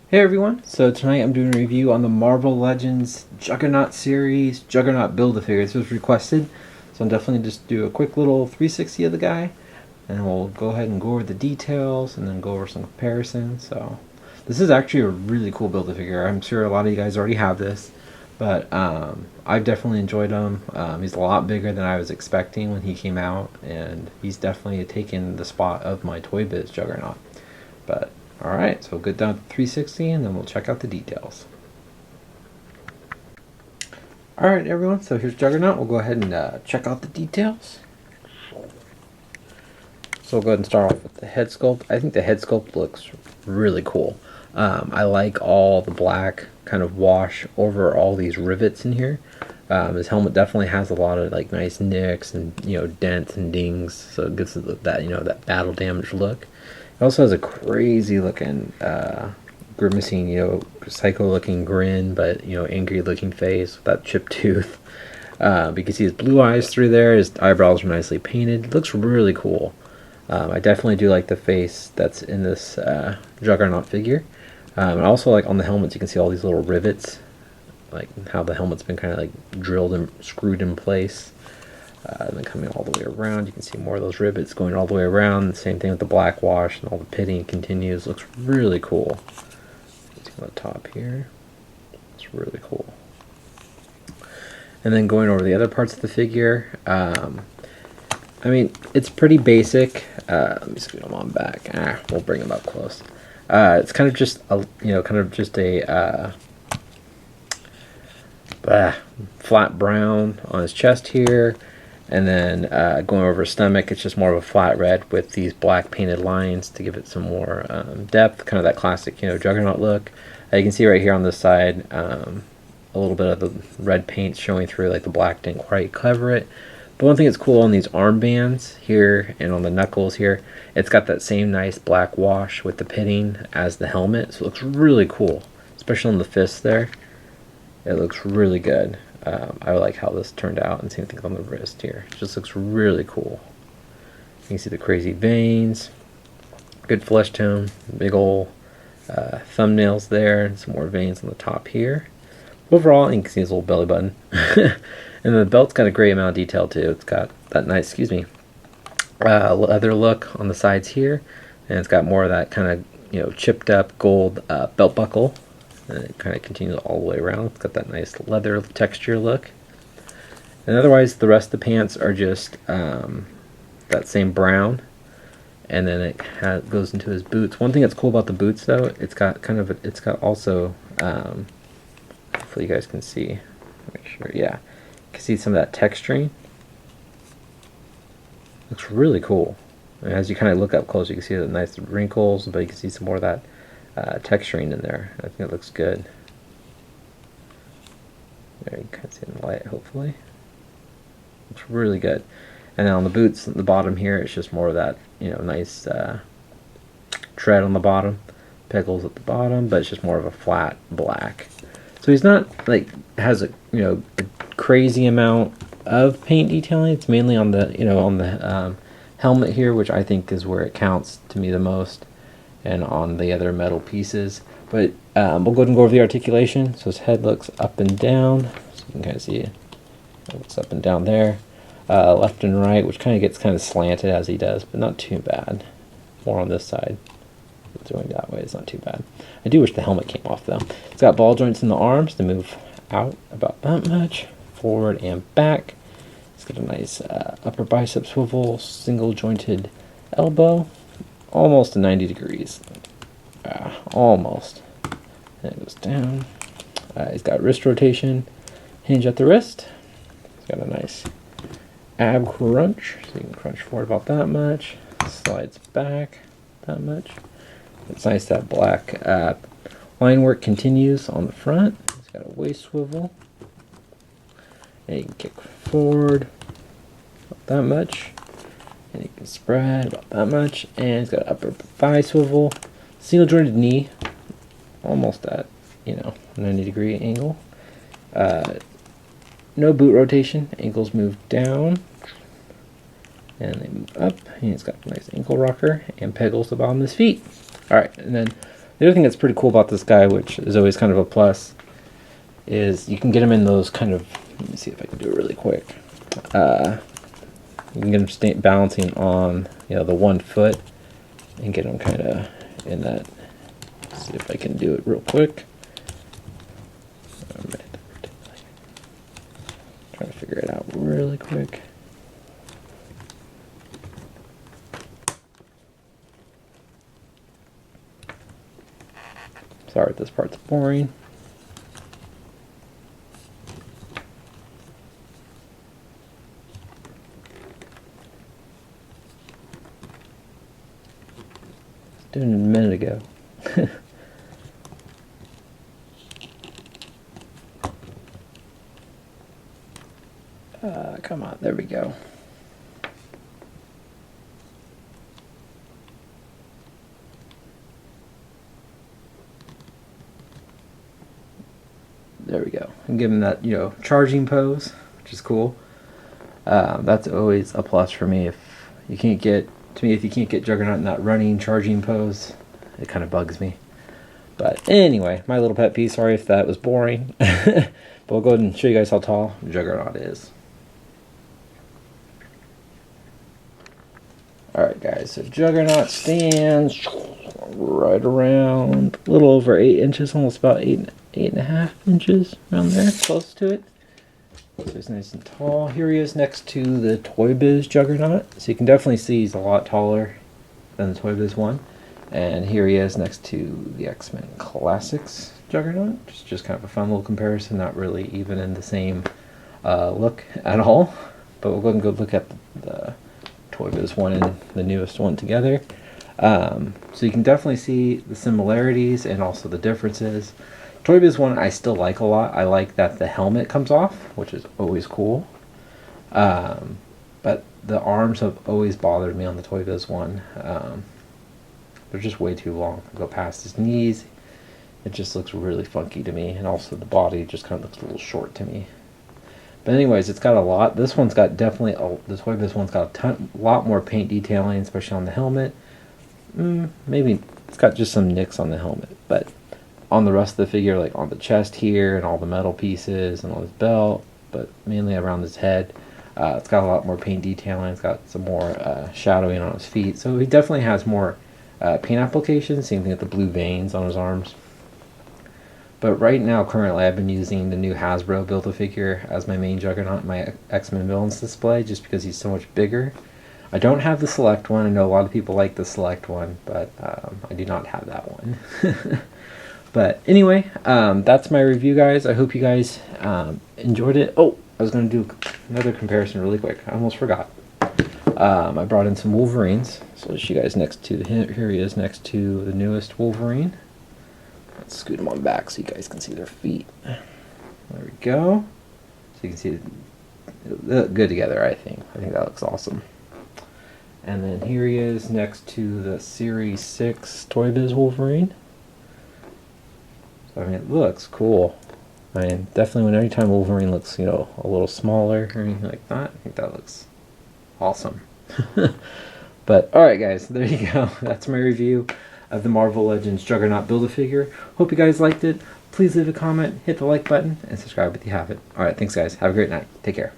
Hey everyone, so tonight I'm doing a review on the Marvel Legends Juggernaut series, Juggernaut Build-A-Figure. This was requested, so I'll definitely just do a quick little 360 of the guy, and we'll go ahead and go over the details, and then go over some comparisons. So this is actually a really cool Build-A-Figure. I'm sure a lot of you guys already have this, but I've definitely enjoyed him. He's a lot bigger than I was expecting when he came out, and he's definitely taken the spot of my Toy Biz Juggernaut. But alright, so we'll get down to 360 and then we'll check out the details. Alright everyone, so here's Juggernaut. We'll go ahead and check out the details. So we'll go ahead and start off with the head sculpt. I think the head sculpt looks really cool. I like all the black kind of wash over all these rivets in here. His helmet definitely has a lot of like nice nicks and dents and dings, so it gives it that that battle damage look. It also has a crazy looking grimacing, psycho looking grin, but angry looking face with that chipped tooth. But you can see his blue eyes through there. His eyebrows are nicely painted. It looks really cool. I definitely do like the face that's in this Juggernaut figure. And also, like on the helmets, you can see all these little rivets, like how the helmet's been kind of like drilled and screwed in place. And then coming all the way around, you can see more of those rivets going all the way around. Same thing with the black wash, and all the pitting continues. Looks really cool. See on the top here. It's really cool. And then going over the other parts of the figure, I mean, it's pretty basic. Let me scoot him on back. We'll bring him up close. It's kind of just a flat brown on his chest here, and then going over his stomach, it's just more of a flat red with these black painted lines to give it some more depth, kind of that classic Juggernaut look. You can see right here on this side a little bit of the red paint showing through, like the black didn't quite cover it. But one thing that's cool on these armbands here and on the knuckles here, it's got that same nice black wash with the pitting as the helmet, so it looks really cool, especially on the fist there. It looks really good. I like how this turned out, and same thing on the wrist here. It just looks really cool. You can see the crazy veins, good flesh tone, big ol' thumbnails there, and some more veins on the top here. Overall, you can see his little belly button. And the belt's got a great amount of detail too. It's got that nice, leather look on the sides here, and it's got more of that kind of chipped up gold belt buckle. And it kind of continues all the way around. It's got that nice leather texture look. And otherwise, the rest of the pants are just that same brown. And then it goes into his boots. One thing that's cool about the boots, though, it's got also, hopefully you guys can see. Make sure, yeah, you can see some of that texturing. Looks really cool. And as you kind of look up close, you can see the nice wrinkles, but you can see some more of that texturing in there. I think it looks good. There, you can see it in the light, hopefully. Looks really good. And then on the boots, at the bottom here, it's just more of that, nice tread on the bottom, pegels at the bottom, but it's just more of a flat black. So he's not like has a a crazy amount of paint detailing. It's mainly on the helmet here, which I think is where it counts to me the most, and on the other metal pieces. But we'll go ahead and go over the articulation. So his head looks up and down, so you can kind of see it looks up and down there, left and right, which kind of gets kind of slanted as he does, but not too bad. More on this side. Going that way is not too bad. I do wish the helmet came off though. It's got ball joints in the arms to move out about that much, forward and back. It's got a nice upper bicep swivel, single jointed elbow, almost to 90 degrees. Almost. And it goes down. He's got wrist rotation, hinge at the wrist. He's got a nice ab crunch, so you can crunch forward about that much. Slides back that much. It's nice that black line work continues on the front. It's got a waist swivel. And you can kick forward about that much. And you can spread about that much. And it's got an upper thigh swivel. Single jointed knee. Almost at, 90-degree angle. No boot rotation. Ankles move down. And they move up. And it's got a nice ankle rocker and pegels the bottom of his feet. Alright, and then The other thing that's pretty cool about this guy, which is always kind of a plus, is you can get him in those kind of, let me see if I can do it really quick. You can get him balancing on, you know, the 1 foot and get him kind of in that. Let's see if I can do it real quick. Trying to figure it out really quick. Sorry if this part's boring. Doing it a minute ago. Come on, there we go. There we go. And give him that, you know, charging pose, which is cool. That's always a plus for me. If you can't get, to me, if you can't get Juggernaut in that running, charging pose, it kind of bugs me. But anyway, my little pet peeve. Sorry if that was boring. But we'll go ahead and show you guys how tall Juggernaut is. Alright guys, so Juggernaut stands right around a little over 8 inches, almost about 8.5 inches, around there, close to it. So he's nice and tall. Here he is next to the Toy Biz Juggernaut. So you can definitely see he's a lot taller than the Toy Biz one. And here he is next to the X-Men Classics Juggernaut. Just kind of a fun little comparison, not really even in the same look at all. But we'll go and go look at the Toy Biz one and the newest one together. So you can definitely see the similarities and also the differences. Toy Biz one I still like a lot. I like that the helmet comes off, which is always cool. But the arms have always bothered me on the Toy Biz one. They're just way too long. Go past his knees. It just looks really funky to me, and also the body just kind of looks a little short to me. But anyways, it's got a lot. This one's got definitely, the Toy Biz one's got a lot more paint detailing, especially on the helmet. Maybe it's got just some nicks on the helmet, but on the rest of the figure, like on the chest here and all the metal pieces and on his belt, but mainly around his head, it's got a lot more paint detailing. It's got some more shadowing on his feet, so he definitely has more paint applications. Same thing with the blue veins on his arms. But right now, currently, I've been using the new Hasbro Build-A-Figure as my main Juggernaut in my X-Men Villains display, just because he's so much bigger. I don't have the Select one. I know a lot of people like the Select one, but I do not have that one. But anyway, that's my review, guys. I hope you guys enjoyed it. Oh, I was going to do another comparison really quick. I almost forgot. I brought in some Wolverines. So I'll show you guys next to, here he is next to the newest Wolverine. Let's scoot them on back so you guys can see their feet. There we go. So you can see they look good together, I think. I think that looks awesome. And then here he is next to the Series 6 Toy Biz Wolverine. So, I mean, it looks cool. I mean, definitely when anytime Wolverine looks, you know, a little smaller or anything like that, I think that looks awesome. But, alright guys, there you go. That's my review of the Marvel Legends Juggernaut Build-A-Figure. Hope you guys liked it. Please leave a comment, hit the like button, and subscribe if you haven't. Alright, thanks guys. Have a great night. Take care.